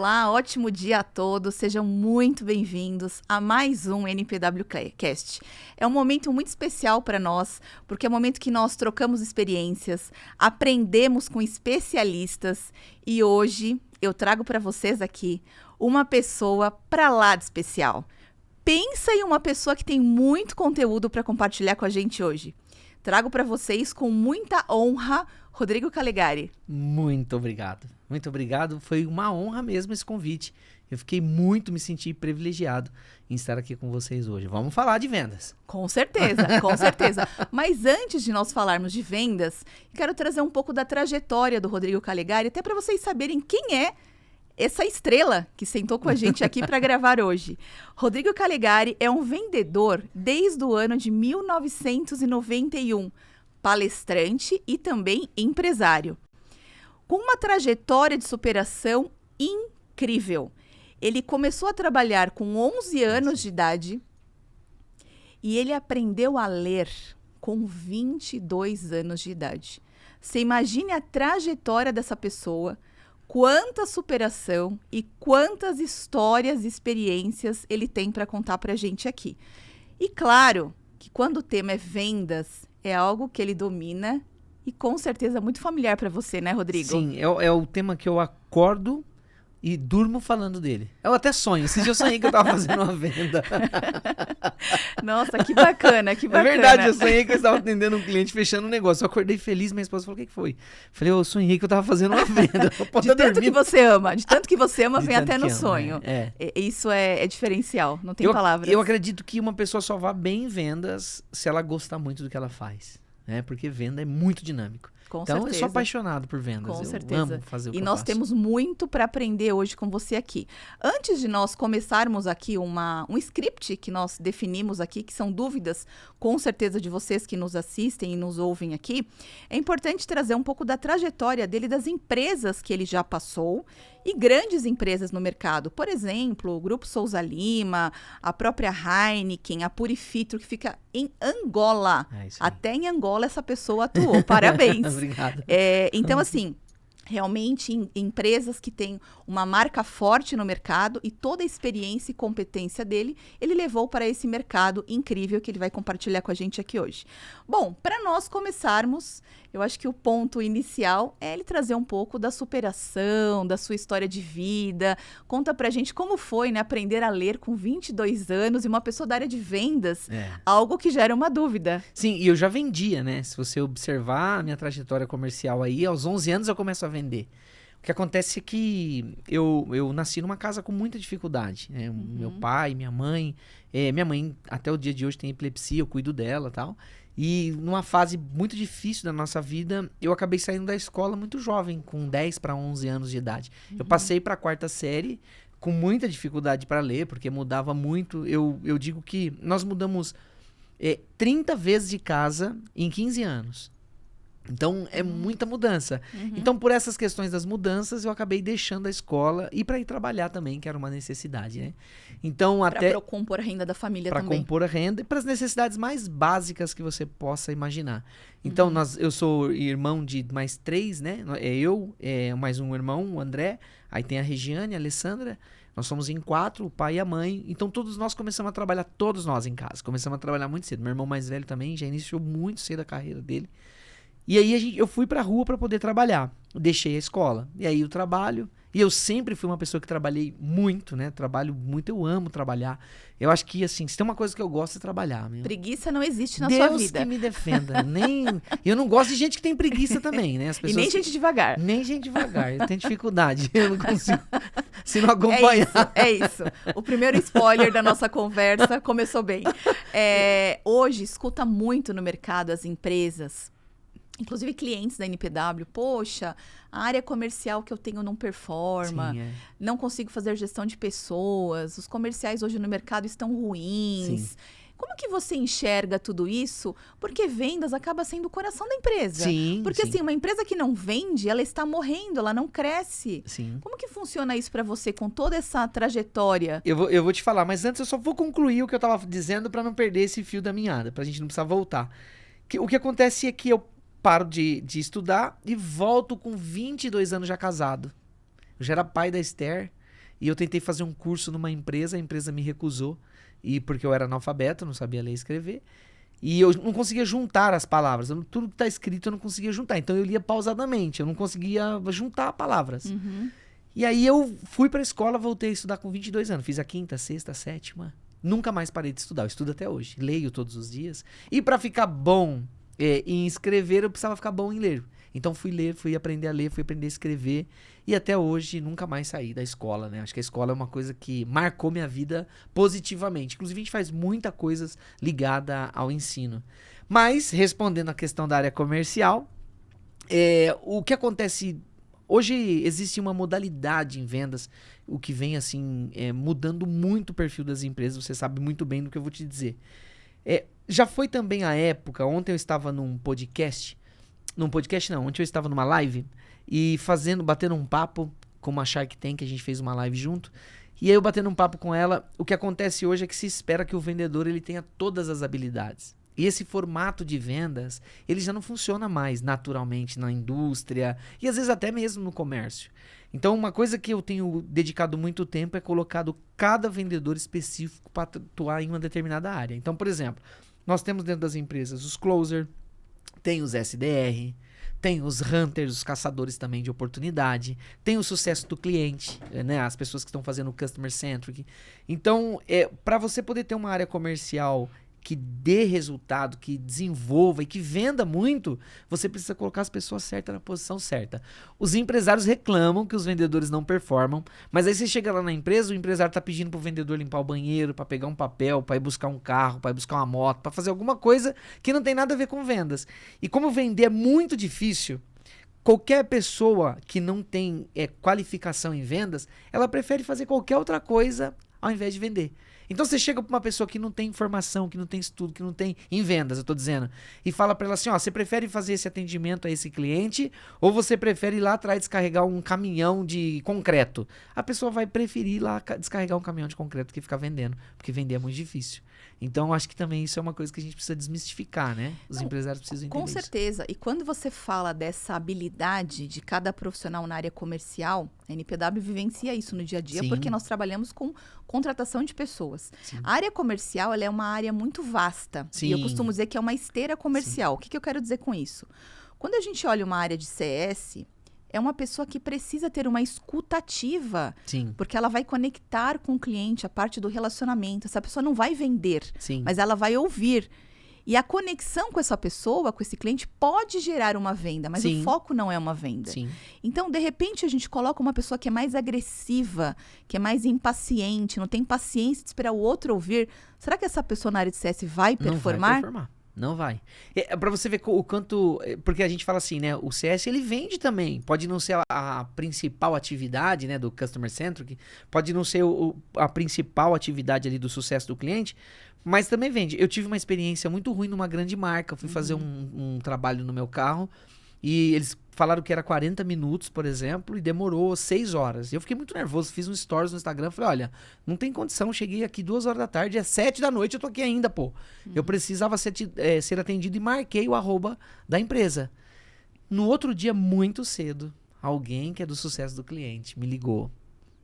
Olá, ótimo dia a todos, sejam muito bem-vindos a mais um NPW Cast. É um momento muito especial para nós, porque é um momento que nós trocamos experiências, aprendemos com especialistas e hoje eu trago para vocês aqui uma pessoa para lá de especial. Pensa em uma pessoa que tem muito conteúdo para compartilhar com a gente hoje. Trago para vocês com muita honra Rodrigo Calegari. Muito obrigado. Muito obrigado. Foi uma honra mesmo esse convite. Eu me senti privilegiado em estar aqui com vocês hoje. Vamos falar de vendas. Com certeza, com certeza. Mas antes de nós falarmos de vendas, quero trazer um pouco da trajetória do Rodrigo Calegari, até para vocês saberem quem é essa estrela que sentou com a gente aqui para gravar hoje. Rodrigo Calegari é um vendedor desde o ano de 1991, palestrante e também empresário. Com uma trajetória de superação incrível. Ele começou a trabalhar com 11 anos de idade e ele aprendeu a ler com 22 anos de idade. Você imagine a trajetória dessa pessoa, quanta superação e quantas histórias e experiências ele tem para contar para a gente aqui. E claro que quando o tema é vendas, é algo que ele domina e com certeza muito familiar para você, né, Rodrigo? Sim, é o tema que eu acordo e durmo falando dele. Eu até sonho. Esses dias eu sonhei que eu estava fazendo uma venda. Nossa, que bacana, que bacana. É verdade, eu sonhei que eu estava atendendo um cliente, fechando um negócio. Eu acordei feliz, minha esposa falou, o que foi? Falei, eu sonhei que eu estava fazendo uma venda. De tanto que você ama, vem até no sonho. Isso é diferencial, não tem palavras. Eu acredito que uma pessoa só vá bem em vendas se ela gostar muito do que ela faz. Porque venda é muito dinâmico. Então, eu sou apaixonado por vendas. Com certeza. Amo fazer o que eu faço. E nós temos muito para aprender hoje com você aqui. Antes de nós começarmos aqui um script que nós definimos aqui, que são dúvidas, com certeza, de vocês que nos assistem e nos ouvem aqui, é importante trazer um pouco da trajetória dele, das empresas que ele já passou e grandes empresas no mercado. Por exemplo, o Grupo Souza Lima, a própria Heineken, a Purifitro, que fica em Angola. Até em Angola essa pessoa atuou. Parabéns. Obrigado. Então, assim, realmente empresas que têm uma marca forte no mercado e toda a experiência e competência dele, ele levou para esse mercado incrível que ele vai compartilhar com a gente aqui hoje. Bom, para nós começarmos, eu acho que o ponto inicial é ele trazer um pouco da superação, da sua história de vida. Conta pra gente como foi, né, aprender a ler com 22 anos e uma pessoa da área de vendas, algo que gera uma dúvida. Sim, e eu já vendia, né? Se você observar a minha trajetória comercial aí, aos 11 anos eu começo a vender. O que acontece é que eu nasci numa casa com muita dificuldade, né? Meu pai, minha mãe até o dia de hoje tem epilepsia, eu cuido dela e tal. E numa fase muito difícil da nossa vida, eu acabei saindo da escola muito jovem, com 10 para 11 anos de idade. Eu passei para a 4ª série com muita dificuldade para ler, porque mudava muito. Eu digo que nós mudamos 30 vezes de casa em 15 anos. Então, é muita mudança. Então, por essas questões das mudanças, eu acabei deixando a escola e para ir trabalhar também, que era uma necessidade, né? Então, para compor a renda da família também. Para compor a renda e para as necessidades mais básicas que você possa imaginar. Então, eu sou irmão de mais 3, né? Mais um irmão, o André. Aí tem a Regiane, a Alessandra. Nós somos em 4, o pai e a mãe. Então, todos nós começamos a trabalhar, todos nós em casa. Começamos a trabalhar muito cedo. Meu irmão mais velho também já iniciou muito cedo a carreira dele. E aí eu fui pra rua para poder trabalhar. Deixei a escola. E aí o trabalho. E eu sempre fui uma pessoa que trabalhei muito, né? Trabalho muito, eu amo trabalhar. Eu acho que, assim, se tem uma coisa que eu gosto é trabalhar. Preguiça não existe na sua vida. Deus que me defenda. Eu não gosto de gente que tem preguiça também, né? As pessoas e nem gente devagar. Nem gente devagar. Eu tenho dificuldade. Eu não consigo. Se não acompanhar. É isso. O primeiro spoiler da nossa conversa começou bem. Hoje, escuta muito no mercado as empresas, inclusive clientes da NPW, poxa, a área comercial que eu tenho não performa, não consigo fazer gestão de pessoas, os comerciais hoje no mercado estão ruins. Sim. Como que você enxerga tudo isso? Porque vendas acaba sendo o coração da empresa. Sim, porque assim, uma empresa que não vende, ela está morrendo, ela não cresce. Sim. Como que funciona isso para você com toda essa trajetória? Eu vou te falar, mas antes eu só vou concluir o que eu estava dizendo para não perder esse fio da meada, para a gente não precisar voltar. O que acontece é que eu paro de estudar e volto com 22 anos já casado. Eu já era pai da Esther. E eu tentei fazer um curso numa empresa, a empresa me recusou. E porque eu era analfabeto, não sabia ler e escrever. E eu não conseguia juntar as palavras. Tudo que está escrito eu não conseguia juntar. Então eu lia pausadamente, eu não conseguia juntar palavras. E aí eu fui para a escola, voltei a estudar com 22 anos. Fiz a 5ª, 6ª, 7ª. Nunca mais parei de estudar. Eu estudo até hoje. Leio todos os dias. E para ficar bom em escrever, eu precisava ficar bom em ler. Então fui ler, fui aprender a ler, fui aprender a escrever. E até hoje nunca mais saí da escola, né? Acho que a escola é uma coisa que marcou minha vida positivamente. Inclusive a gente faz muita coisa ligada ao ensino. Mas, respondendo a questão da área comercial, o que acontece... Hoje existe uma modalidade em vendas, o que vem assim mudando muito o perfil das empresas. Você sabe muito bem do que eu vou te dizer. Já foi também a época, ontem eu estava num podcast... Ontem eu estava numa live e batendo um papo com uma Shark Tank, a gente fez uma live junto, e aí eu batendo um papo com ela, o que acontece hoje é que se espera que o vendedor ele tenha todas as habilidades. E esse formato de vendas, ele já não funciona mais naturalmente na indústria e às vezes até mesmo no comércio. Então uma coisa que eu tenho dedicado muito tempo é colocado cada vendedor específico para atuar em uma determinada área. Então, por exemplo, nós temos dentro das empresas os closer, tem os SDR, tem os hunters, os caçadores também de oportunidade, tem o sucesso do cliente, né? As pessoas que estão fazendo o customer centric. Então, para você poder ter uma área comercial que dê resultado, que desenvolva e que venda muito, você precisa colocar as pessoas certas na posição certa. Os empresários reclamam que os vendedores não performam, mas aí você chega lá na empresa, o empresário está pedindo para o vendedor limpar o banheiro, para pegar um papel, para ir buscar um carro, para ir buscar uma moto, para fazer alguma coisa que não tem nada a ver com vendas. E como vender é muito difícil, qualquer pessoa que não tem qualificação em vendas, ela prefere fazer qualquer outra coisa ao invés de vender. Então você chega para uma pessoa que não tem informação, que não tem estudo, que não tem em vendas, eu tô dizendo, e fala para ela assim, ó, você prefere fazer esse atendimento a esse cliente ou você prefere ir lá atrás descarregar um caminhão de concreto? A pessoa vai preferir ir lá descarregar um caminhão de concreto que ficar vendendo, porque vender é muito difícil. Então, acho que também isso é uma coisa que a gente precisa desmistificar, né? Os empresários precisam entender com certeza. Isso. E quando você fala dessa habilidade de cada profissional na área comercial, a NPW vivencia isso no dia a dia, Sim. porque nós trabalhamos com contratação de pessoas. Sim. A área comercial, ela é uma área muito vasta. Sim. E eu costumo dizer que é uma esteira comercial. Sim. O que eu quero dizer com isso? Quando a gente olha uma área de CS... é uma pessoa que precisa ter uma escuta ativa. Sim. Porque ela vai conectar com o cliente, a parte do relacionamento. Essa pessoa não vai vender, Sim. mas ela vai ouvir. E a conexão com essa pessoa, com esse cliente, pode gerar uma venda, mas Sim. o foco não é uma venda. Sim. Então, de repente, a gente coloca uma pessoa que é mais agressiva, que é mais impaciente, não tem paciência de esperar o outro ouvir. Será que essa pessoa na área de CS vai performar? Não vai performar. Não vai. Pra você ver o quanto... Porque a gente fala assim, né? O CS, ele vende também. Pode não ser a principal atividade, né? Do Customer Centric. Pode não ser a principal atividade ali do sucesso do cliente. Mas também vende. Eu tive uma experiência muito ruim numa grande marca. Fui fazer um trabalho no meu carro. E eles falaram que era 40 minutos, por exemplo, e demorou 6 horas. Eu fiquei muito nervoso, fiz um stories no Instagram, falei, olha, não tem condição, cheguei aqui 2 horas da tarde, é 7 da noite, eu tô aqui ainda, pô. Eu precisava ser atendido e marquei o @ da empresa. No outro dia, muito cedo, alguém que é do sucesso do cliente me ligou.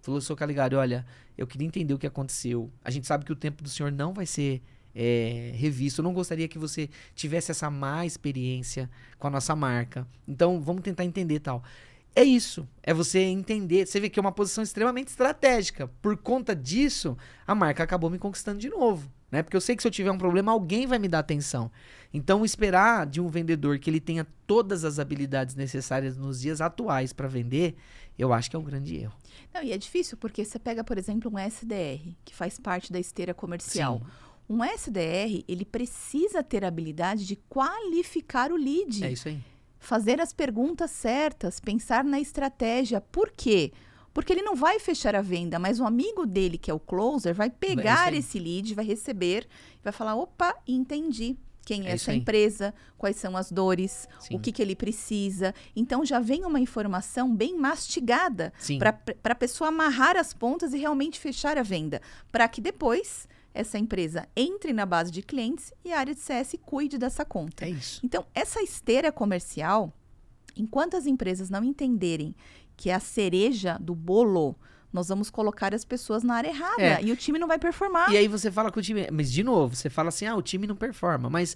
Falou, Sr. Calegari, olha, eu queria entender o que aconteceu. A gente sabe que o tempo do senhor não vai ser revisto. Eu não gostaria que você tivesse essa má experiência com a nossa marca. Então, vamos tentar entender e tal. É isso. É você entender. Você vê que é uma posição extremamente estratégica. Por conta disso, a marca acabou me conquistando de novo. Né? Porque eu sei que se eu tiver um problema, alguém vai me dar atenção. Então, esperar de um vendedor que ele tenha todas as habilidades necessárias nos dias atuais para vender, eu acho que é um grande erro. Não, e é difícil porque você pega, por exemplo, um SDR, que faz parte da esteira comercial. Sim. Um SDR, ele precisa ter a habilidade de qualificar o lead. É isso aí. Fazer as perguntas certas, pensar na estratégia. Por quê? Porque ele não vai fechar a venda, mas um amigo dele, que é o closer, vai pegar esse lead, vai receber, vai falar, opa, entendi. Quem é essa empresa, quais são as dores, o que ele precisa. Então, já vem uma informação bem mastigada para a pessoa amarrar as pontas e realmente fechar a venda. Para que depois essa empresa entre na base de clientes e a área de CS cuide dessa conta. É isso. Então, essa esteira comercial, enquanto as empresas não entenderem que é a cereja do bolo nós vamos colocar as pessoas na área errada. É. E o time não vai performar. E aí você fala com o time, mas de novo, você fala assim, o time não performa, mas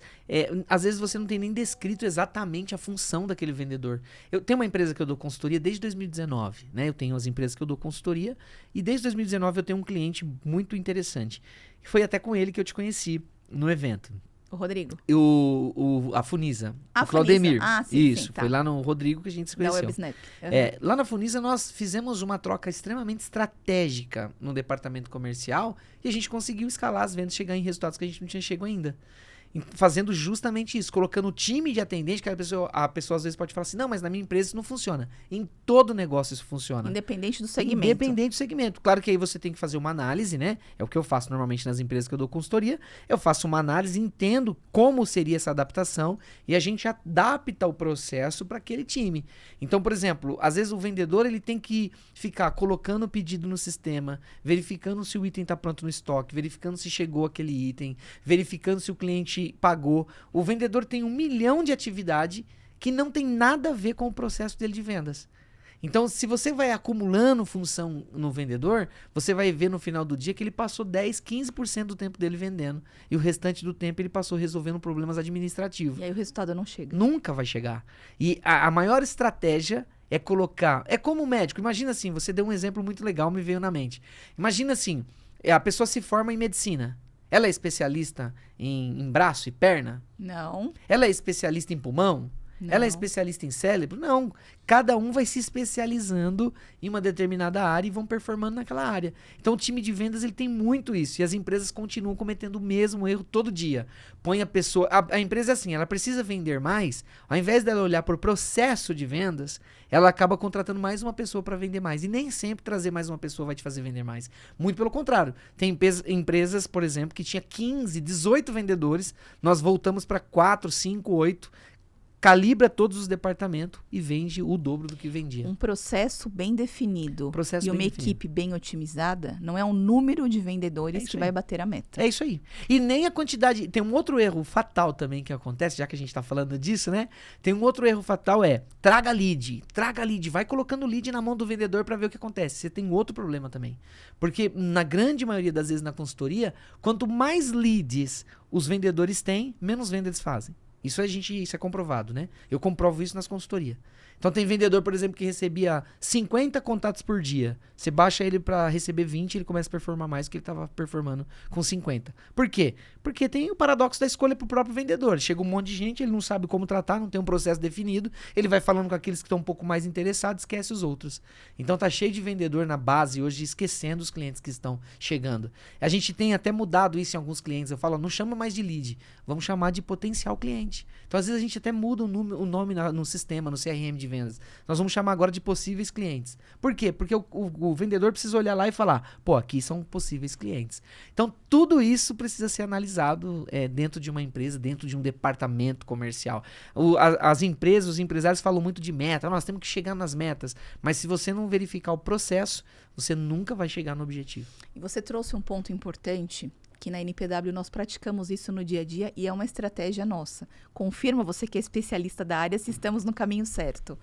às vezes você não tem nem descrito exatamente a função daquele vendedor. Eu tenho uma empresa que eu dou consultoria desde 2019, né? Eu tenho as empresas que eu dou consultoria e desde 2019 eu tenho um cliente muito interessante. Foi até com ele que eu te conheci no evento. O Rodrigo. A Funisa. A o Claudemir. Funisa. Sim, Isso, sim, tá. foi lá no Rodrigo que a gente se conheceu. Da WebSnap. Uhum. Lá na Funisa nós fizemos uma troca extremamente estratégica no departamento comercial e a gente conseguiu escalar as vendas, chegar em resultados que a gente não tinha chegado ainda. Fazendo justamente isso, colocando o time de atendente, que a pessoa às vezes pode falar assim, não, mas na minha empresa isso não funciona. Em todo negócio isso funciona. Independente do segmento. Independente do segmento. Claro que aí você tem que fazer uma análise, né? É o que eu faço normalmente nas empresas que eu dou consultoria. Eu faço uma análise, entendo como seria essa adaptação e a gente adapta o processo para aquele time. Então, por exemplo, às vezes o vendedor ele tem que ficar colocando o pedido no sistema, verificando se o item está pronto no estoque, verificando se chegou aquele item, verificando se o cliente pagou. O vendedor tem 1 milhão de atividade que não tem nada a ver com o processo dele de vendas. Então, se você vai acumulando função no vendedor, você vai ver no final do dia que ele passou 10, 15% do tempo dele vendendo. E o restante do tempo ele passou resolvendo problemas administrativos. E aí o resultado não chega. Nunca vai chegar. E a maior estratégia é colocar... É como o médico. Imagina assim, você deu um exemplo muito legal, me veio na mente. Imagina assim, a pessoa se forma em medicina. Ela é especialista em braço e perna? Não. Ela é especialista em pulmão? Não. Ela é especialista em cérebro? Não. Cada um vai se especializando em uma determinada área e vão performando naquela área. Então o time de vendas ele tem muito isso. E as empresas continuam cometendo o mesmo erro todo dia. Põe a pessoa... A empresa é assim, ela precisa vender mais. Ao invés dela olhar para o processo de vendas, ela acaba contratando mais uma pessoa para vender mais. E nem sempre trazer mais uma pessoa vai te fazer vender mais. Muito pelo contrário. Tem empresas, por exemplo, que tinha 15, 18 vendedores. Nós voltamos para 4, 5, 8. Calibra todos os departamentos e vende o dobro do que vendia. Um processo bem definido Processo e bem uma definido. equipe bem otimizada não é um número de vendedores que vai bater a meta. É isso aí. E nem a quantidade... Tem um outro erro fatal também que acontece, já que a gente está falando disso, né? Tem um outro erro fatal traga lead. Vai colocando lead na mão do vendedor para ver o que acontece. Você tem outro problema também. Porque na grande maioria das vezes na consultoria, quanto mais leads os vendedores têm, menos vendas eles fazem. Isso é comprovado, né? Eu comprovo isso nas consultorias. Então tem vendedor, por exemplo, que recebia 50 contatos por dia. Você baixa ele para receber 20, ele começa a performar mais do que ele estava performando com 50. Por quê? Porque tem o paradoxo da escolha pro próprio vendedor. Chega um monte de gente, ele não sabe como tratar, não tem um processo definido, ele vai falando com aqueles que estão um pouco mais interessados, esquece os outros. Então tá cheio de vendedor na base hoje, esquecendo os clientes que estão chegando. A gente tem até mudado isso em alguns clientes. Eu falo, não chama mais de lead, vamos chamar de potencial cliente. Então às vezes a gente até muda o nome no sistema, no CRM de vendas. Nós vamos chamar agora de possíveis clientes. Por quê? Porque o vendedor precisa olhar lá e falar, aqui são possíveis clientes. Então, tudo isso precisa ser analisado dentro de uma empresa, dentro de um departamento comercial. As empresas, os empresários falam muito de meta, nós temos que chegar nas metas, mas se você não verificar o processo, você nunca vai chegar no objetivo. E você trouxe um ponto importante, que na NPW nós praticamos isso no dia a dia e é uma estratégia nossa. Confirma você que é especialista da área se estamos no caminho certo.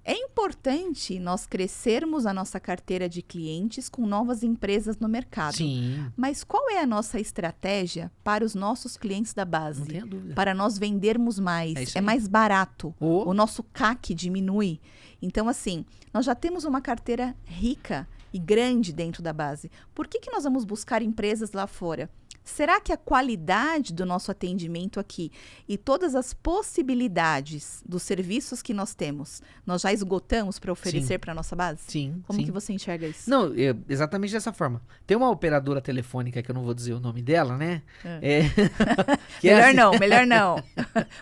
É importante nós crescermos a nossa carteira de clientes com novas empresas no mercado. Sim. Mas qual é a nossa estratégia para os nossos clientes da base? Não tenha dúvida. Para nós vendermos mais. É aí. mais barato. Oh. O nosso CAC diminui. Então, assim, nós já temos uma carteira rica e grande dentro da base. Por que nós vamos buscar empresas lá fora? Será que a qualidade do nosso atendimento aqui e todas as possibilidades dos serviços que nós temos, nós já esgotamos para oferecer para a nossa base? Sim. Como que você enxerga isso? Não, exatamente dessa forma. Tem uma operadora telefônica, que eu não vou dizer o nome dela, né? Que melhor assim... não, melhor não.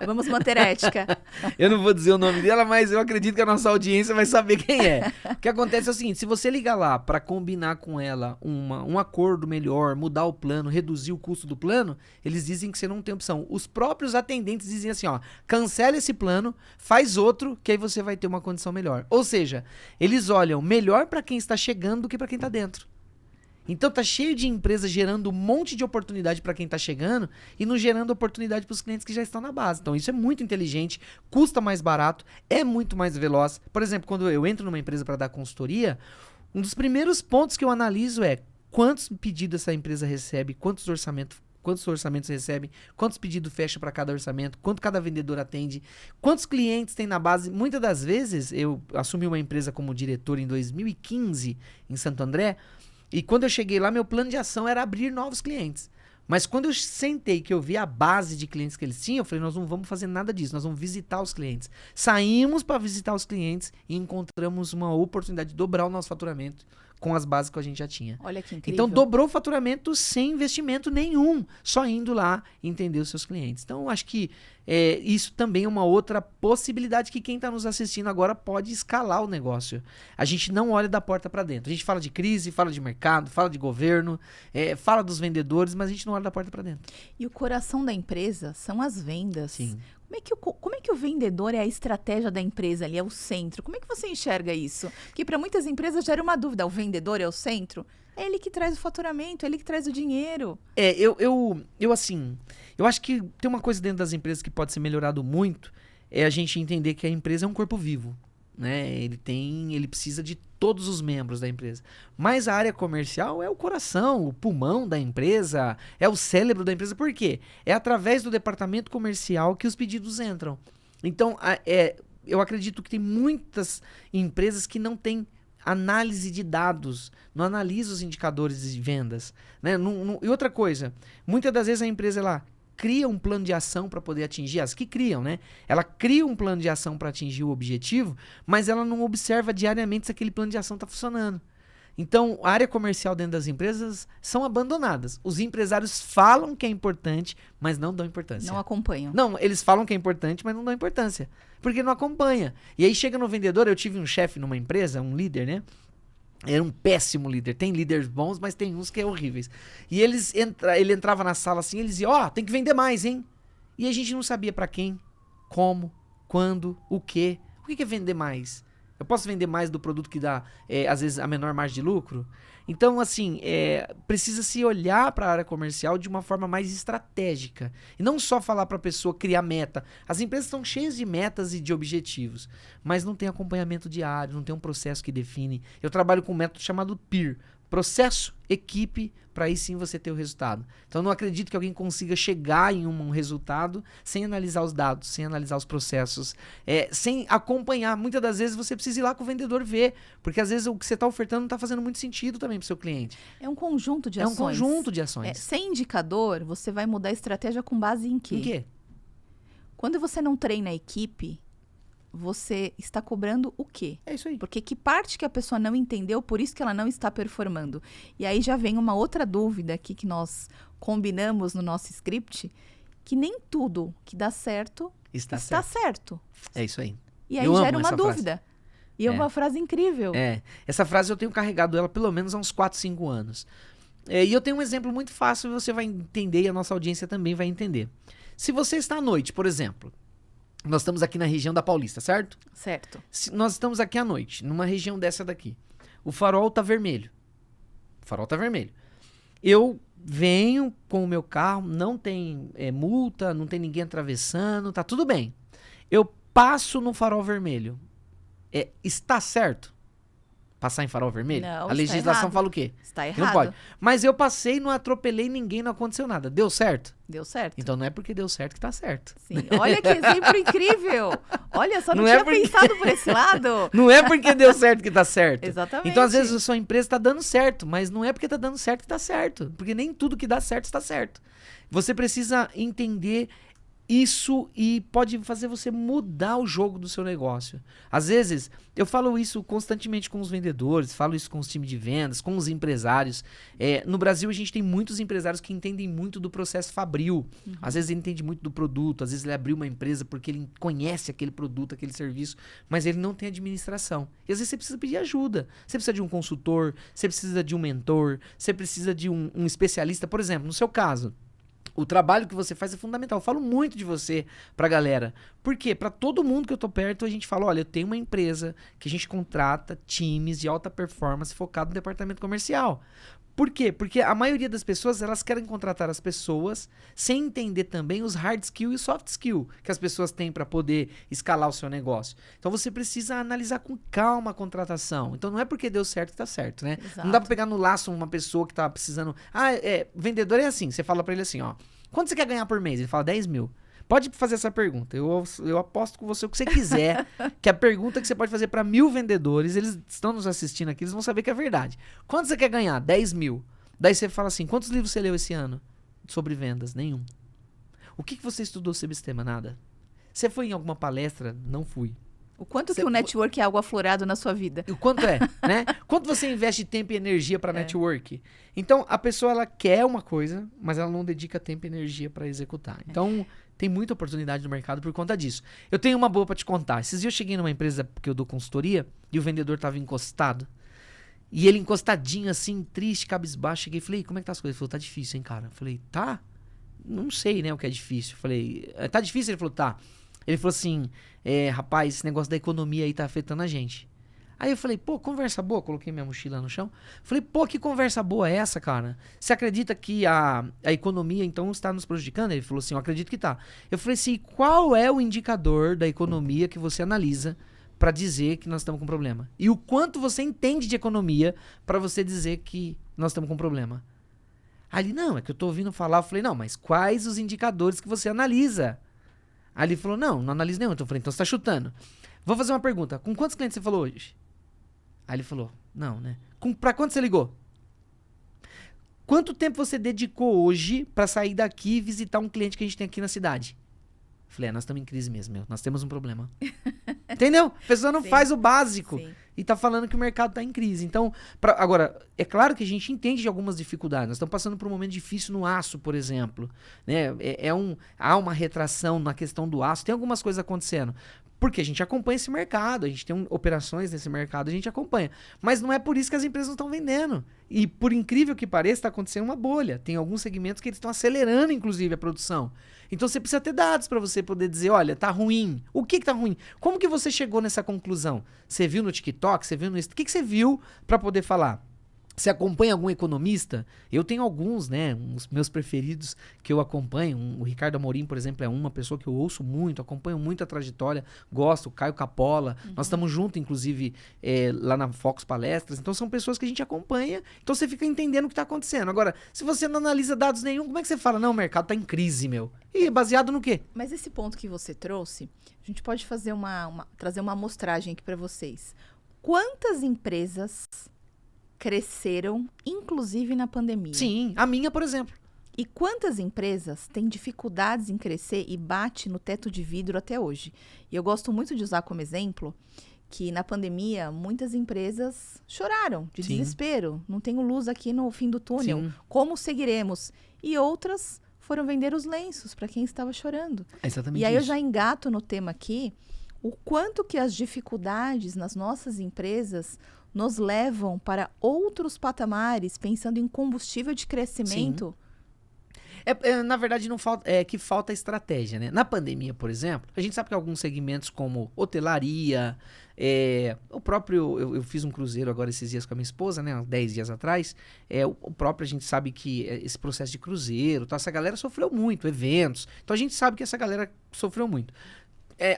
Vamos manter ética. Eu não vou dizer o nome dela, mas eu acredito que a nossa audiência vai saber quem é. O que acontece é o seguinte, se você ligar lá para combinar com ela um acordo melhor, mudar o plano, reduzir o custo do plano, eles dizem que você não tem opção. Os próprios atendentes dizem assim, cancela esse plano, faz outro, que aí você vai ter uma condição melhor. Ou seja, eles olham melhor para quem está chegando do que para quem está dentro. Então tá cheio de empresas gerando um monte de oportunidade para quem tá chegando e não gerando oportunidade para os clientes que já estão na base. Então isso é muito inteligente, custa mais barato, é muito mais veloz. Por exemplo, quando eu entro numa empresa para dar consultoria, Um dos primeiros pontos que eu analiso é quantos pedidos essa empresa recebe, quantos orçamentos recebe, quantos pedidos fecha para cada orçamento, quanto cada vendedor atende, quantos clientes tem na base. Muitas das vezes, eu assumi uma empresa como diretor em 2015, em Santo André, e quando eu cheguei lá, meu plano de ação era abrir novos clientes. Mas quando eu sentei, que eu vi a base de clientes que eles tinham, eu falei, nós não vamos fazer nada disso, nós vamos visitar os clientes. Saímos para visitar os clientes e encontramos uma oportunidade de dobrar o nosso faturamento com as bases que a gente já tinha. Olha que incrível. Então, dobrou o faturamento sem investimento nenhum, só indo lá entender os seus clientes. Então, eu acho que isso também é uma outra possibilidade que quem está nos assistindo agora pode escalar o negócio. A gente não olha da porta para dentro. A gente fala de crise, fala de mercado, fala de governo, fala dos vendedores, mas a gente não olha da porta para dentro. E o coração da empresa são as vendas. Sim. Como é que o vendedor é a estratégia da empresa ali, é o centro? Como é que você enxerga isso? Porque para muitas empresas gera uma dúvida, o vendedor é o centro? É ele que traz o faturamento, é ele que traz o dinheiro. Eu acho que tem uma coisa dentro das empresas que pode ser melhorado muito, é a gente entender que a empresa é um corpo vivo, né? Ele precisa de todos os membros da empresa. Mas a área comercial é o coração, o pulmão da empresa, é o cérebro da empresa. Por quê? É através do departamento comercial que os pedidos entram. Então, eu acredito que tem muitas empresas que não têm análise de dados, não analisa os indicadores de vendas, né? E outra coisa, muitas das vezes a empresa ela cria um plano de ação para poder atingir, as que criam, né? Ela cria um plano de ação para atingir o objetivo, mas ela não observa diariamente se aquele plano de ação está funcionando. Então, a área comercial dentro das empresas são abandonadas. Os empresários falam que é importante, mas não dão importância. Não acompanham. Não, eles falam que é importante, mas não dão importância. Porque não acompanha. E aí chega no vendedor, eu tive um chefe numa empresa, um líder, né? Era um péssimo líder. Tem líderes bons, mas tem uns que é horríveis. E ele entrava na sala assim, eles diziam, tem que vender mais, hein? E a gente não sabia pra quem, como, quando, o quê. O que é vender mais? Eu posso vender mais do produto que dá, às vezes, a menor margem de lucro? Então, assim, precisa se olhar para a área comercial de uma forma mais estratégica. E não só falar para a pessoa criar meta. As empresas estão cheias de metas e de objetivos, mas não tem acompanhamento diário, não tem um processo que define. Eu trabalho com um método chamado PEER. Processo, equipe, para aí sim você ter o resultado. Então, eu não acredito que alguém consiga chegar em um resultado sem analisar os dados, sem analisar os processos, sem acompanhar. Muitas das vezes você precisa ir lá com o vendedor ver, porque às vezes o que você está ofertando não está fazendo muito sentido também para o seu cliente. É um conjunto de ações. É um conjunto de ações. Sem indicador, você vai mudar a estratégia com base em quê? Em quê? Quando você não treina a equipe, você está cobrando o quê? É isso aí. Porque que parte que a pessoa não entendeu, por isso que ela não está performando. E aí já vem uma outra dúvida aqui que nós combinamos no nosso script, que nem tudo que dá certo está certo. É isso aí. E aí gera uma dúvida. E é uma frase incrível. Essa frase eu tenho carregado ela pelo menos há uns 4, 5 anos. E eu tenho um exemplo muito fácil e você vai entender e a nossa audiência também vai entender. Se você está à noite, por exemplo, nós estamos aqui na região da Paulista, certo? Certo. Nós estamos aqui à noite, numa região dessa daqui. O farol tá vermelho. Eu venho com o meu carro, não tem multa, não tem ninguém atravessando, tá tudo bem. Eu passo no farol vermelho. Está certo? Passar em farol vermelho? Não, a legislação fala o quê? Está errado. Não pode. Mas eu passei, não atropelei ninguém, não aconteceu nada. Deu certo? Deu certo. Então não é porque deu certo que tá certo. Sim. Olha que exemplo incrível. Olha, só não tinha pensado por esse lado. Não é porque deu certo que tá certo. Exatamente. Então, às vezes, a sua empresa tá dando certo, mas não é porque tá dando certo que tá certo. Porque nem tudo que dá certo está certo. Você precisa entender isso e pode fazer você mudar o jogo do seu negócio. Às vezes, eu falo isso constantemente com os vendedores, falo isso com os times de vendas, com os empresários. No Brasil, a gente tem muitos empresários que entendem muito do processo fabril. Uhum. Às vezes, ele entende muito do produto, às vezes, ele abriu uma empresa porque ele conhece aquele produto, aquele serviço, mas ele não tem administração. E às vezes, você precisa pedir ajuda. Você precisa de um consultor, você precisa de um mentor, você precisa de um especialista. Por exemplo, no seu caso, o trabalho que você faz é fundamental. Eu falo muito de você pra galera, Por quê? Para todo mundo que eu tô perto, a gente fala, olha, eu tenho uma empresa que a gente contrata times de alta performance focado no departamento comercial. Por quê? Porque a maioria das pessoas, elas querem contratar as pessoas sem entender também os hard skill e soft skill que as pessoas têm para poder escalar o seu negócio. Então você precisa analisar com calma a contratação. Então não é porque deu certo que tá certo, né? Exato. Não dá para pegar no laço uma pessoa que tá precisando... vendedor é assim, você fala para ele assim, ó, quanto você quer ganhar por mês? Ele fala 10 mil. Pode fazer essa pergunta. Eu aposto com você o que você quiser, que a pergunta que você pode fazer para 1000 vendedores, eles estão nos assistindo aqui, eles vão saber que é verdade. Quanto você quer ganhar? 10 mil. Daí você fala assim, quantos livros você leu esse ano sobre vendas? Nenhum. O que você estudou sobre esse tema? Nada. Você foi em alguma palestra? Não fui. O quanto que o network é algo aflorado na sua vida? O quanto é, né? Quanto você investe tempo e energia para network? Então, a pessoa, ela quer uma coisa, mas ela não dedica tempo e energia para executar. Então, tem muita oportunidade no mercado por conta disso. Eu tenho uma boa para te contar. Esses dias eu cheguei numa empresa que eu dou consultoria e o vendedor tava encostado. E ele encostadinho assim, triste, cabisbaixo. Cheguei e falei, como é que tá as coisas? Ele falou, tá difícil, hein, cara? Eu falei, tá? Não sei, né, o que é difícil. Eu falei, tá difícil? Ele falou, tá. Ele falou assim, rapaz, esse negócio da economia aí tá afetando a gente. Aí eu falei, pô, conversa boa. Coloquei minha mochila no chão. Falei, pô, que conversa boa é essa, cara? Você acredita que a economia, então, está nos prejudicando? Ele falou assim, eu acredito que tá. Eu falei assim, qual é o indicador da economia que você analisa para dizer que nós estamos com problema? E o quanto você entende de economia para você dizer que nós estamos com problema? Aí ele, não, é que eu tô ouvindo falar. Eu falei, não, mas quais os indicadores que você analisa? Aí ele falou, não analiso nenhum. Então eu falei, então você tá chutando. Vou fazer uma pergunta. Com quantos clientes você falou hoje? Aí ele falou, não, né? Pra quanto você ligou? Quanto tempo você dedicou hoje pra sair daqui e visitar um cliente que a gente tem aqui na cidade? Eu falei, nós estamos em crise mesmo, meu. Nós temos um problema. Entendeu? A pessoa não faz o básico. Sim. E tá falando que o mercado tá em crise. Então, agora, é claro que a gente entende de algumas dificuldades. Nós estamos passando por um momento difícil no aço, por exemplo. Né? Há uma retração na questão do aço. Tem algumas coisas acontecendo. Porque a gente acompanha esse mercado. A gente tem operações nesse mercado, a gente acompanha. Mas não é por isso que as empresas não estão vendendo. E por incrível que pareça, está acontecendo uma bolha. Tem alguns segmentos que eles estão acelerando, inclusive, a produção. Então você precisa ter dados para você poder dizer, olha, tá ruim. O que tá ruim? Como que você chegou nessa conclusão? Você viu no TikTok? Você viu no... O que você viu para poder falar? Você acompanha algum economista? Eu tenho alguns, né? Os meus preferidos que eu acompanho. O Ricardo Amorim, por exemplo, é uma pessoa que eu ouço muito, acompanho muito a trajetória, gosto. O Caio Capola. Nós estamos juntos, inclusive, lá na Fox Palestras. Então, são pessoas que a gente acompanha. Então, você fica entendendo o que está acontecendo. Agora, se você não analisa dados nenhum, como é que você fala? Não, o mercado está em crise, meu. E baseado no quê? Mas esse ponto que você trouxe, a gente pode fazer trazer uma amostragem aqui para vocês. Quantas empresas cresceram, inclusive na pandemia? Sim, a minha, por exemplo. E quantas empresas têm dificuldades em crescer e bate no teto de vidro até hoje? E eu gosto muito de usar como exemplo que na pandemia muitas empresas choraram de desespero. Não tenho luz aqui no fim do túnel. Sim. Como seguiremos? E outras foram vender os lenços para quem estava chorando. Exatamente. E aí eu já engato no tema aqui o quanto que as dificuldades nas nossas empresas nos levam para outros patamares, pensando em combustível de crescimento. Na verdade, não falta, que falta estratégia, né? Na pandemia, por exemplo, a gente sabe que alguns segmentos como hotelaria, o próprio... Eu fiz um cruzeiro agora esses dias com a minha esposa, né? 10 dias atrás. O próprio, a gente sabe que esse processo de cruzeiro, essa galera sofreu muito, eventos. Então, a gente sabe que essa galera sofreu muito.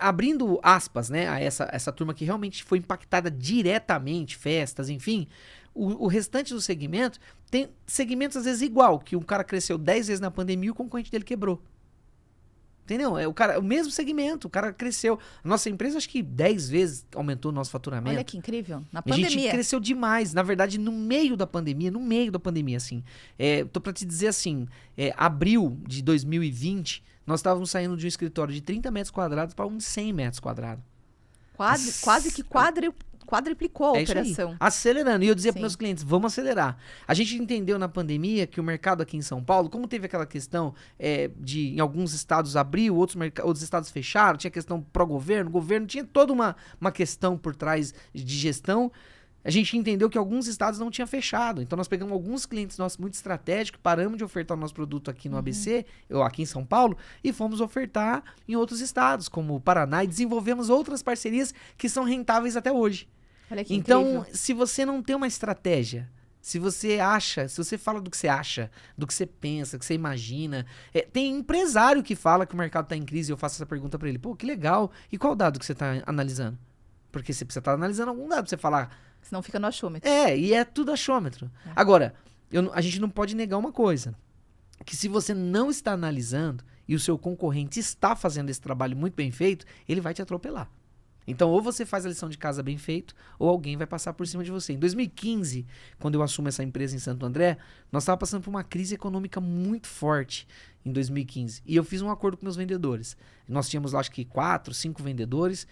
Abrindo aspas, né, a essa turma que realmente foi impactada diretamente, festas, enfim, o restante do segmento tem segmentos às vezes igual, que um cara cresceu 10 vezes na pandemia e o concorrente dele quebrou. Entendeu? O mesmo segmento, o cara cresceu. Nossa empresa acho que 10 vezes aumentou o nosso faturamento. Olha que incrível. Na pandemia. A gente cresceu demais. Na verdade, no meio da pandemia, assim. Tô pra te dizer assim, abril de 2020, nós estávamos saindo de um escritório de 30 metros quadrados para um de 100 metros quadrados. Quase que quadriplicou a operação. Aí, acelerando. E eu dizia para meus clientes, vamos acelerar. A gente entendeu na pandemia que o mercado aqui em São Paulo, como teve aquela questão de em alguns estados abriu, outros estados fecharam, tinha questão pró-governo, o governo tinha toda uma questão por trás de gestão. A gente entendeu que alguns estados não tinham fechado. Então, nós pegamos alguns clientes nossos muito estratégicos, paramos de ofertar o nosso produto aqui no ABC, ou aqui em São Paulo, e fomos ofertar em outros estados, como o Paraná, e desenvolvemos outras parcerias que são rentáveis até hoje. Olha que Então, incrível. se você não tem uma estratégia, se você fala do que você acha, do que você pensa, do que você imagina. Tem empresário que fala que o mercado está em crise e eu faço essa pergunta para ele. Pô, que legal. E qual dado que você está analisando? Porque você precisa estar analisando algum dado pra você falar. Senão fica no achômetro. E é tudo achômetro. Agora, a gente não pode negar uma coisa. Que se você não está analisando e o seu concorrente está fazendo esse trabalho muito bem feito, ele vai te atropelar. Então, ou você faz a lição de casa bem feito, ou alguém vai passar por cima de você. Em 2015, quando eu assumo essa empresa em Santo André, nós estávamos passando por uma crise econômica muito forte em 2015. E eu fiz um acordo com meus vendedores. Nós tínhamos lá, acho que 4, 5 vendedores.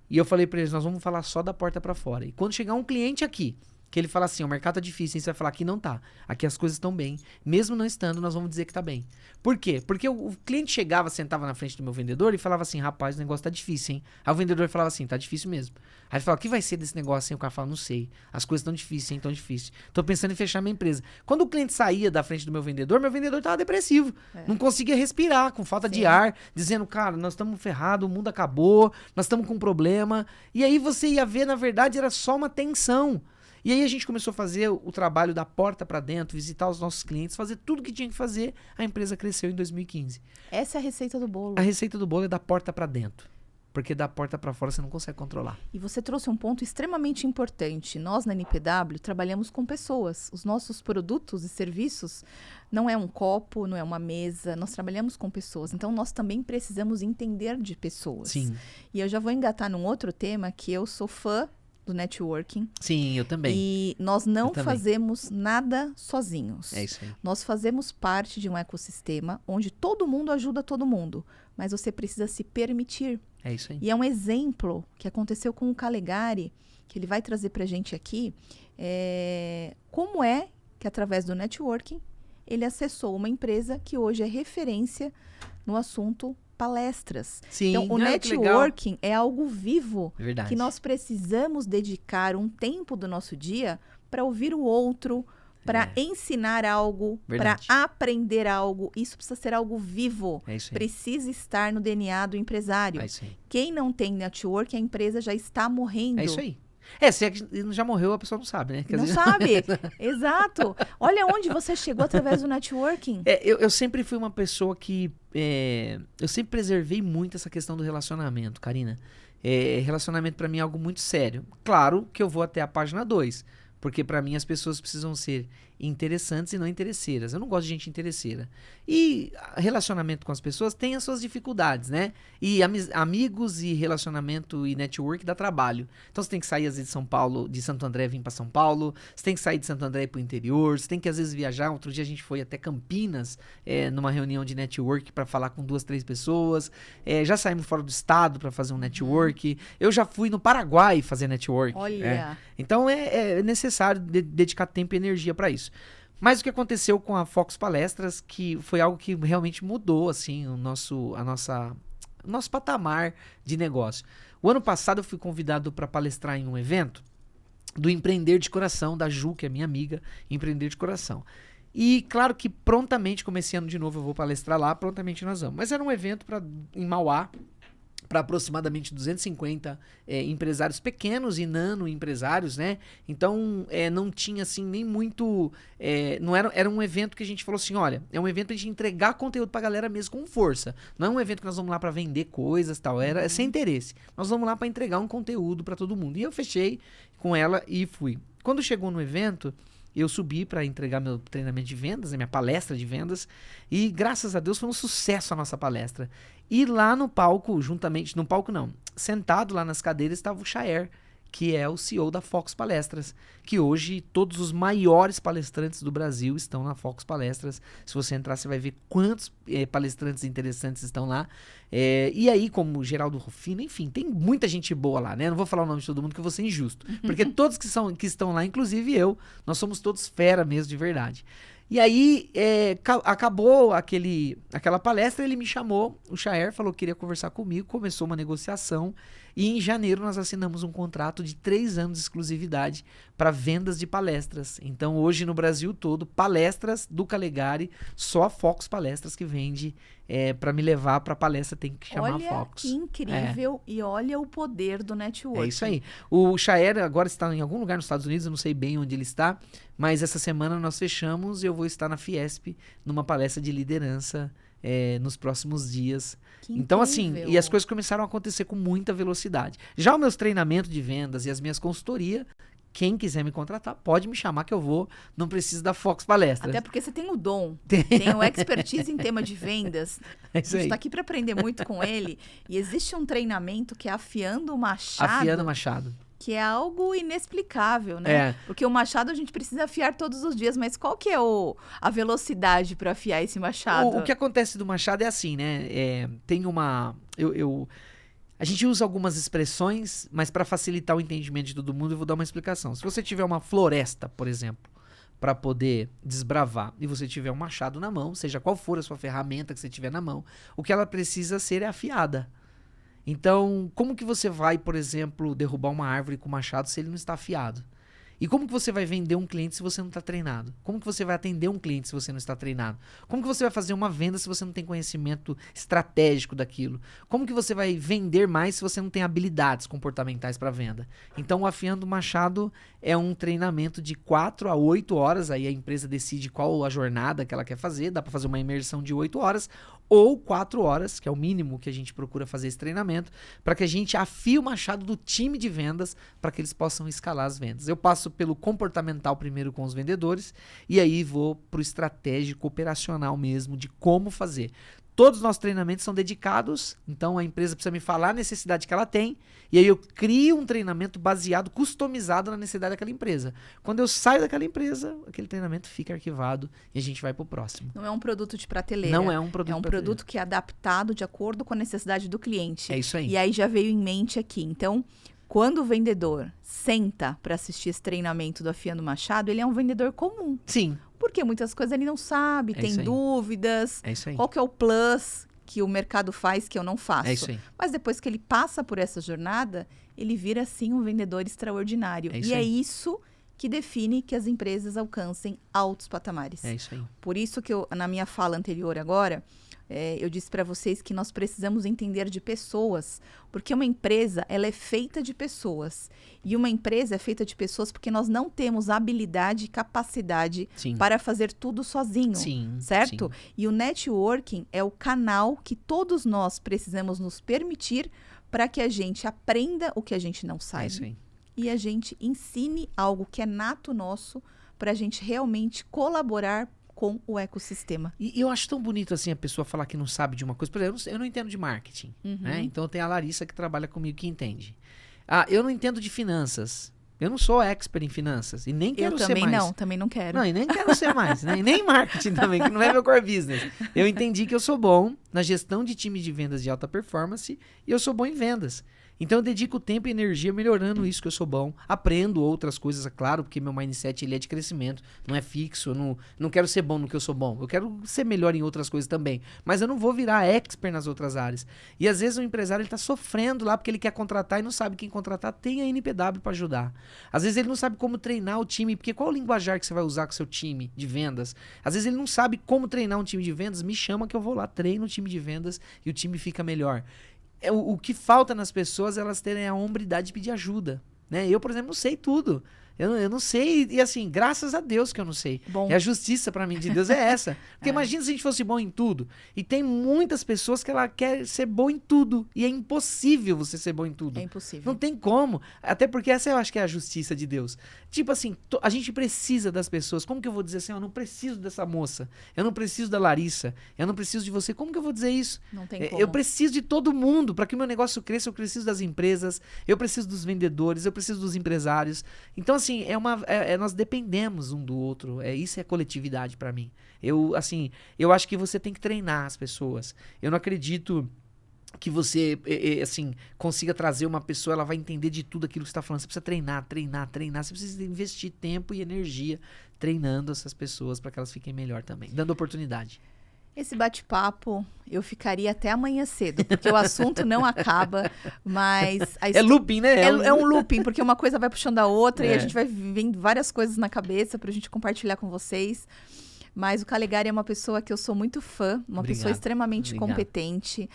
E eu falei para eles, nós vamos falar só da porta para fora. E quando chegar um cliente aqui, que ele fala assim, o mercado tá difícil, hein? Você vai falar, aqui não tá. Aqui as coisas estão bem. Mesmo não estando, nós vamos dizer que tá bem. Por quê? Porque o cliente chegava, sentava na frente do meu vendedor e falava assim, rapaz, o negócio tá difícil, hein? Aí o vendedor falava assim, tá difícil mesmo. Aí ele falava, o que vai ser desse negócio, hein? O cara fala, não sei. As coisas estão difíceis, hein? Tão difíceis. Tô pensando em fechar minha empresa. Quando o cliente saía da frente do meu vendedor tava depressivo. Não conseguia respirar, com falta de ar, dizendo, cara, nós estamos ferrados, o mundo acabou, nós estamos com um problema. E aí você ia ver, na verdade, era só uma tensão. E aí a gente começou a fazer o trabalho da porta para dentro, visitar os nossos clientes, fazer tudo que tinha que fazer. A empresa cresceu em 2015. Essa é a receita do bolo. A receita do bolo é da porta para dentro. Porque da porta para fora você não consegue controlar. E você trouxe um ponto extremamente importante. Nós, na NPW, trabalhamos com pessoas. Os nossos produtos e serviços não é um copo, não é uma mesa. Nós trabalhamos com pessoas. Então, nós também precisamos entender de pessoas. Sim. E eu já vou engatar num outro tema que eu sou fã do networking. Sim, eu também. E nós não fazemos nada sozinhos. É isso aí. Nós fazemos parte de um ecossistema onde todo mundo ajuda todo mundo. Mas você precisa se permitir. É isso aí. E é um exemplo que aconteceu com o Calegari, que ele vai trazer pra gente aqui, como é que através do networking ele acessou uma empresa que hoje é referência no assunto palestras. Sim, então, o networking é algo vivo. Verdade. Que nós precisamos dedicar um tempo do nosso dia para ouvir o outro, para ensinar algo, para aprender algo. Isso precisa ser algo vivo. É isso aí. Precisa estar no DNA do empresário. É isso aí. Quem não tem network, a empresa já está morrendo. É isso aí. Se é que já morreu, a pessoa não sabe, né? Não sabe. Exato. Olha onde você chegou através do networking. Eu sempre fui uma pessoa que... eu sempre preservei muito essa questão do relacionamento, Karina. Relacionamento pra mim é algo muito sério. Claro que eu vou até a página 2. Porque pra mim as pessoas precisam ser interessantes e não interesseiras. Eu não gosto de gente interesseira. E relacionamento com as pessoas tem as suas dificuldades, né? E amigos e relacionamento e network dá trabalho. Então você tem que sair às vezes de São Paulo, de Santo André vir pra São Paulo. Você tem que sair de Santo André e ir pro interior. Você tem que às vezes viajar. Outro dia a gente foi até Campinas, numa reunião de network pra falar com 2, 3 pessoas. Já saímos fora do estado pra fazer um network. Eu já fui no Paraguai fazer network. Olha. Então é necessário dedicar tempo e energia para isso. Mas o que aconteceu com a Fox Palestras, que foi algo que realmente mudou assim, o nosso patamar de negócio. O ano passado eu fui convidado para palestrar em um evento do Empreender de Coração, da Ju, que é minha amiga, Empreender de Coração. E claro que prontamente, comecei ano de novo, eu vou palestrar lá, prontamente nós vamos. Mas era um evento em Mauá, para aproximadamente 250 empresários pequenos e nano empresários, né? Então, não tinha assim nem muito... era um evento que a gente falou assim, olha, é um evento pra gente entregar conteúdo pra galera mesmo com força. Não é um evento que nós vamos lá para vender coisas e tal, é sem interesse. Nós vamos lá para entregar um conteúdo para todo mundo. E eu fechei com ela e fui. Quando chegou no evento... Eu subi para entregar meu treinamento de vendas, minha palestra de vendas, e graças a Deus foi um sucesso a nossa palestra. E lá no palco, sentado lá nas cadeiras estava o Chaer, que é o CEO da Fox Palestras, que hoje todos os maiores palestrantes do Brasil estão na Fox Palestras. Se você entrar, você vai ver quantos palestrantes interessantes estão lá. E aí, como Geraldo Rufino, enfim, tem muita gente boa lá, né? Não vou falar o nome de todo mundo que eu vou ser injusto. Porque todos que estão lá, inclusive eu, nós somos todos fera mesmo, de verdade. E aí, acabou aquela palestra, ele me chamou, o Chaer falou que queria conversar comigo, começou uma negociação, e em janeiro nós assinamos um contrato de 3 anos de exclusividade para vendas de palestras. Então, hoje no Brasil todo, palestras do Calegari, só a Fox Palestras que vende. Para me levar para palestra tem que chamar a Fox. Olha que incrível, e olha o poder do network. É isso aí. O Chaer agora está em algum lugar nos Estados Unidos, eu não sei bem onde ele está, mas essa semana nós fechamos e eu vou estar na Fiesp numa palestra de liderança nos próximos dias. Que então, assim, incrível. e as coisas começaram a acontecer com muita velocidade. Já os meus treinamentos de vendas e as minhas consultorias, quem quiser me contratar, pode me chamar que eu vou. Não preciso da Fox Palestras. Até porque você tem o dom, tem o expertise em tema de vendas. É A isso gente aí. está aqui para aprender muito com ele. E existe um treinamento que é Afiando o Machado. Afiando o Machado. Que é algo inexplicável, né? É. Porque o machado a gente precisa afiar todos os dias, mas qual que é a velocidade para afiar esse machado? O que acontece do Machado é assim, né? Tem uma... A gente usa algumas expressões, mas para facilitar o entendimento de todo mundo, eu vou dar uma explicação. Se você tiver uma floresta, por exemplo, para poder desbravar, e você tiver um machado na mão, seja qual for a sua ferramenta que você tiver na mão, o que ela precisa ser é afiada. Então, como que você vai, por exemplo, derrubar uma árvore com machado se ele não está afiado? E como que você vai vender um cliente se você não está treinado? Como que você vai atender um cliente se você não está treinado? Como que você vai fazer uma venda se você não tem conhecimento estratégico daquilo? Como que você vai vender mais se você não tem habilidades comportamentais para venda? Então, o Afiando o Machado é um treinamento de 4 a 8 horas, aí a empresa decide qual a jornada que ela quer fazer, dá para fazer uma imersão de 8 horas, ou 4 horas, que é o mínimo que a gente procura fazer esse treinamento, para que a gente afie o machado do time de vendas, para que eles possam escalar as vendas. Eu passo pelo comportamental primeiro com os vendedores, e aí vou para o estratégico operacional mesmo, de como fazer. Todos os nossos treinamentos são dedicados, então a empresa precisa me falar a necessidade que ela tem, e aí eu crio um treinamento baseado, customizado na necessidade daquela empresa. Quando eu saio daquela empresa, aquele treinamento fica arquivado e a gente vai pro próximo. Não é um produto de prateleira. Não é um produto É um de prateleira. produto que é adaptado de acordo com a necessidade do cliente. É isso aí. E aí já veio em mente aqui. Então, quando o vendedor senta para assistir esse treinamento do Afiando o Machado, ele é um vendedor comum. Sim, Porque muitas coisas ele não sabe, É tem isso aí. dúvidas. é isso aí. Qual que é o plus que o mercado faz que eu não faço? É isso aí. Mas depois que ele passa por essa jornada, ele vira, sim, um vendedor extraordinário. É isso E é aí. isso que define que as empresas alcancem altos patamares. É isso aí. Por isso que na minha fala anterior agora, eu disse para vocês que nós precisamos entender de pessoas, porque uma empresa ela é feita de pessoas. E uma empresa é feita de pessoas porque nós não temos habilidade e capacidade Sim. para fazer tudo sozinho. Sim. Certo? Sim. E o networking é o canal que todos nós precisamos nos permitir para que a gente aprenda o que a gente não É sabe isso aí. e a gente ensine algo que é nato nosso para a gente realmente colaborar com o ecossistema. E eu acho tão bonito assim a pessoa falar que não sabe de uma coisa. Por exemplo, eu não entendo de marketing. Né? Então tem a Larissa que trabalha comigo que entende. Eu não entendo de finanças. Eu não sou expert em finanças. E nem quero Eu ser também mais. não, também não quero. Não, e nem quero ser mais, né? E nem marketing também, que não é meu core business. Eu entendi que eu sou bom na gestão de time de vendas de alta performance e eu sou bom em vendas. Então eu dedico tempo e energia melhorando isso que eu sou bom. Aprendo outras coisas, é claro, porque meu mindset ele é de crescimento, não é fixo. Eu não quero ser bom no que eu sou bom. Eu quero ser melhor em outras coisas também. Mas eu não vou virar expert nas outras áreas. E às vezes o empresário está sofrendo lá porque ele quer contratar e não sabe quem contratar. Tem a NPW para ajudar. Às vezes ele não sabe como treinar o time, porque qual o linguajar que você vai usar com o seu time de vendas? Às vezes ele não sabe como treinar um time de vendas. Me chama que eu vou lá, treino o time de vendas e o time fica melhor. O que falta nas pessoas é elas terem a hombridade de pedir ajuda, né? Eu, por exemplo, não sei tudo. Eu não sei, e assim, graças a Deus que eu não sei. Bom. E a justiça pra mim de Deus é essa. Porque imagina se a gente fosse bom em tudo. E tem muitas pessoas que ela quer ser bom em tudo. E é impossível você ser bom em tudo. É impossível. Não tem como. Até porque essa eu acho que é a justiça de Deus. Tipo assim, a gente precisa das pessoas. Como que eu vou dizer assim, eu não preciso dessa moça. Eu não preciso da Larissa. Eu não preciso de você. Como que eu vou dizer isso? Não tem como. Eu preciso de todo mundo. Para que o meu negócio cresça, eu preciso das empresas. Eu preciso dos vendedores. Eu preciso dos empresários. Então, assim, nós dependemos um do outro. Isso é coletividade para mim. Eu acho que você tem que treinar as pessoas. Eu não acredito que você, assim, consiga trazer uma pessoa, ela vai entender de tudo aquilo que você está falando. Você precisa treinar. Você precisa investir tempo e energia treinando essas pessoas para que elas fiquem melhor também, dando oportunidade. Esse bate-papo, eu ficaria até amanhã cedo, porque o assunto não acaba, mas... É looping, né? É um looping, porque uma coisa vai puxando a outra e a gente vai vendo várias coisas na cabeça pra gente compartilhar com vocês. Mas o Calegari é uma pessoa que eu sou muito fã, uma pessoa extremamente competente.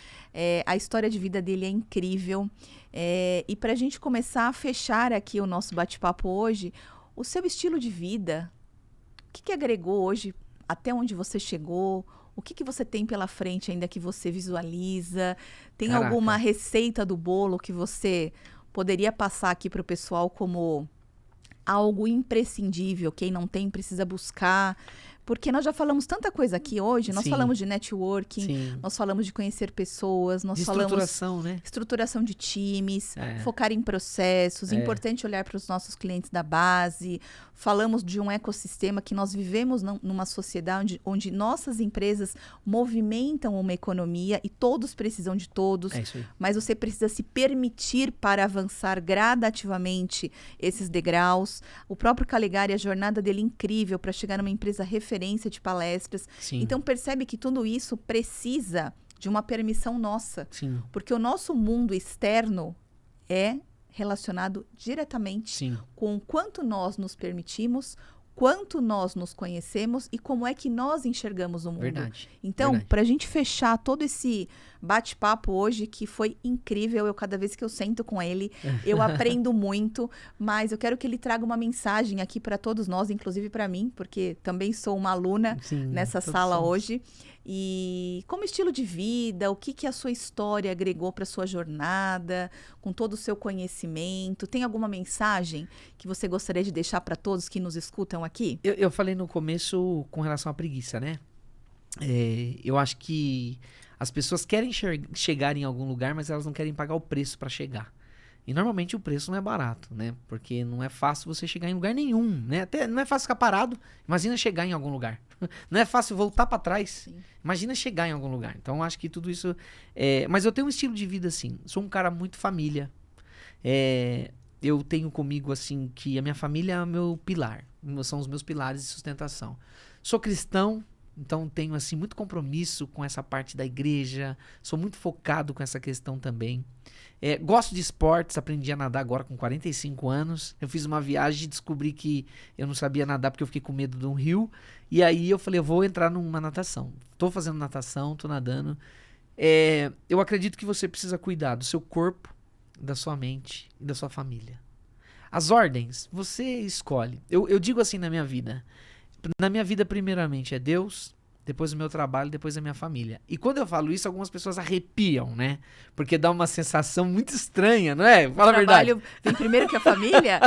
A história de vida dele é incrível. E pra gente começar a fechar aqui o nosso bate-papo hoje, o seu estilo de vida, o que agregou hoje, até onde você chegou? O que você tem pela frente ainda que você visualiza? Tem alguma receita do bolo que você poderia passar aqui para o pessoal como algo imprescindível? Quem não tem precisa buscar. Porque nós já falamos tanta coisa aqui hoje. Nós falamos de networking, nós falamos de conhecer pessoas, nós falamos... estruturação, né? Estruturação de times, focar em processos, importante olhar para os nossos clientes da base. Falamos de um ecossistema que nós vivemos numa sociedade onde nossas empresas movimentam uma economia e todos precisam de todos. É isso aí. Mas você precisa se permitir para avançar gradativamente esses degraus. O próprio Calegari, a jornada dele é incrível para chegar numa empresa referência de palestras. Sim. Então percebe que tudo isso precisa de uma permissão nossa. Sim. Porque o nosso mundo externo é relacionado diretamente com o quanto nós nos permitimos, quanto nós nos conhecemos e como é que nós enxergamos o mundo. Verdade. Então, para a gente fechar todo esse bate-papo hoje, que foi incrível, cada vez que eu sento com ele, eu aprendo muito, mas eu quero que ele traga uma mensagem aqui para todos nós, inclusive para mim, porque também sou uma aluna nessa sala hoje. E como estilo de vida, o que a sua história agregou para sua jornada, com todo o seu conhecimento? Tem alguma mensagem que você gostaria de deixar para todos que nos escutam aqui? Eu falei no começo com relação à preguiça, né? Eu acho que as pessoas querem chegar em algum lugar, mas elas não querem pagar o preço para chegar. E normalmente o preço não é barato, né? Porque não é fácil você chegar em lugar nenhum, né? Até não é fácil ficar parado. Imagina chegar em algum lugar. Não é fácil voltar para trás. Sim. Imagina chegar em algum lugar. Então, acho que tudo isso... Mas eu tenho um estilo de vida assim. Sou um cara muito família. Eu tenho comigo, assim, que a minha família é o meu pilar. São os meus pilares de sustentação. Sou cristão. Então, tenho, assim, muito compromisso com essa parte da igreja. Sou muito focado com essa questão também. Gosto de esportes, aprendi a nadar agora com 45 anos. Eu fiz uma viagem e descobri que eu não sabia nadar porque eu fiquei com medo de um rio. E aí eu falei, eu vou entrar numa natação. Tô fazendo natação, tô nadando. Eu acredito que você precisa cuidar do seu corpo, da sua mente e da sua família. As ordens, você escolhe. Eu digo assim na minha vida. Na minha vida, primeiramente, é Deus, depois o meu trabalho, depois a minha família. E quando eu falo isso, algumas pessoas arrepiam, né? Porque dá uma sensação muito estranha, não é? Fala a verdade. O trabalho vem primeiro que a família?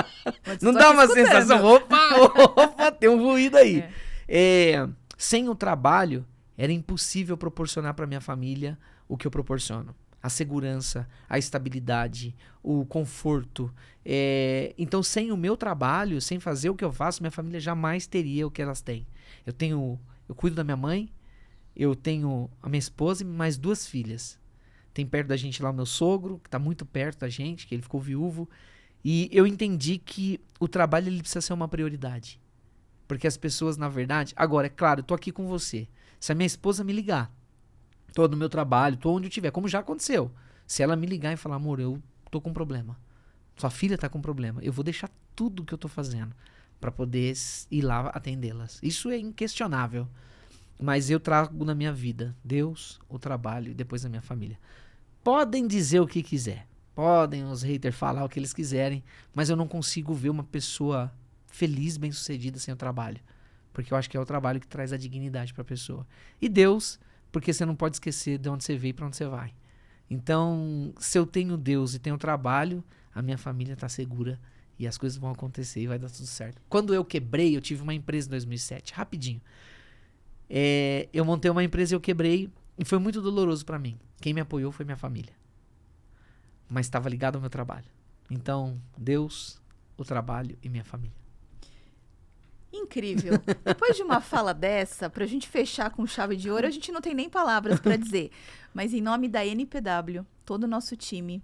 Não dá uma sensação, opa, tem um ruído aí. Sem o trabalho, era impossível proporcionar para minha família o que eu proporciono. A segurança, a estabilidade, o conforto. Então, sem o meu trabalho, sem fazer o que eu faço, minha família jamais teria o que elas têm. Eu cuido da minha mãe, eu tenho a minha esposa e mais 2 filhas. Tem perto da gente lá o meu sogro, que está muito perto da gente, que ele ficou viúvo. E eu entendi que o trabalho ele precisa ser uma prioridade. Porque as pessoas, na verdade... Agora, é claro, eu tô aqui com você. Se a minha esposa me ligar, tô no meu trabalho, tô onde eu estiver, como já aconteceu. Se ela me ligar e falar, amor, eu tô com problema. Sua filha tá com problema. Eu vou deixar tudo que eu tô fazendo para poder ir lá atendê-las. Isso é inquestionável. Mas eu trago na minha vida Deus, o trabalho e depois a minha família. Podem dizer o que quiser. Podem os haters falar o que eles quiserem. Mas eu não consigo ver uma pessoa feliz, bem-sucedida sem o trabalho. Porque eu acho que é o trabalho que traz a dignidade para a pessoa. E Deus, porque você não pode esquecer de onde você veio e para onde você vai. Então, se eu tenho Deus e tenho trabalho, a minha família está segura e as coisas vão acontecer e vai dar tudo certo. Quando eu quebrei, eu tive uma empresa em 2007, rapidinho. Eu montei uma empresa e eu quebrei e foi muito doloroso para mim. Quem me apoiou foi minha família. Mas estava ligado ao meu trabalho. Então, Deus, o trabalho e minha família. Incrível. Depois de uma fala dessa, pra gente fechar com chave de ouro, a gente não tem nem palavras para dizer. Mas em nome da NPW, todo o nosso time,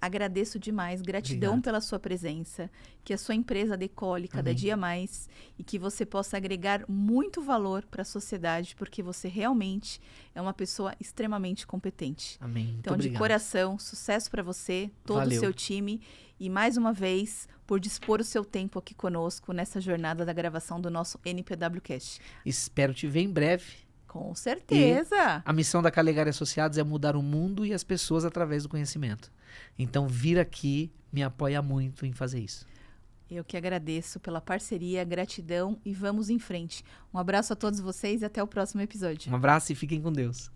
agradeço demais, gratidão Obrigado. pela sua presença, que a sua empresa decole cada Amém. dia mais e que você possa agregar muito valor para a sociedade, porque você realmente é uma pessoa extremamente competente. Amém. Muito Então, de obrigado. coração, sucesso para você, todo o Valeu. seu time e mais uma vez por dispor o seu tempo aqui conosco nessa jornada da gravação do nosso NPWcast. Espero te ver em breve. Com certeza. A missão da Calegari Associados é mudar o mundo e as pessoas através do conhecimento. Então, vir aqui me apoia muito em fazer isso. Eu que agradeço pela parceria, gratidão e vamos em frente. Um abraço a todos vocês e até o próximo episódio. Um abraço e fiquem com Deus.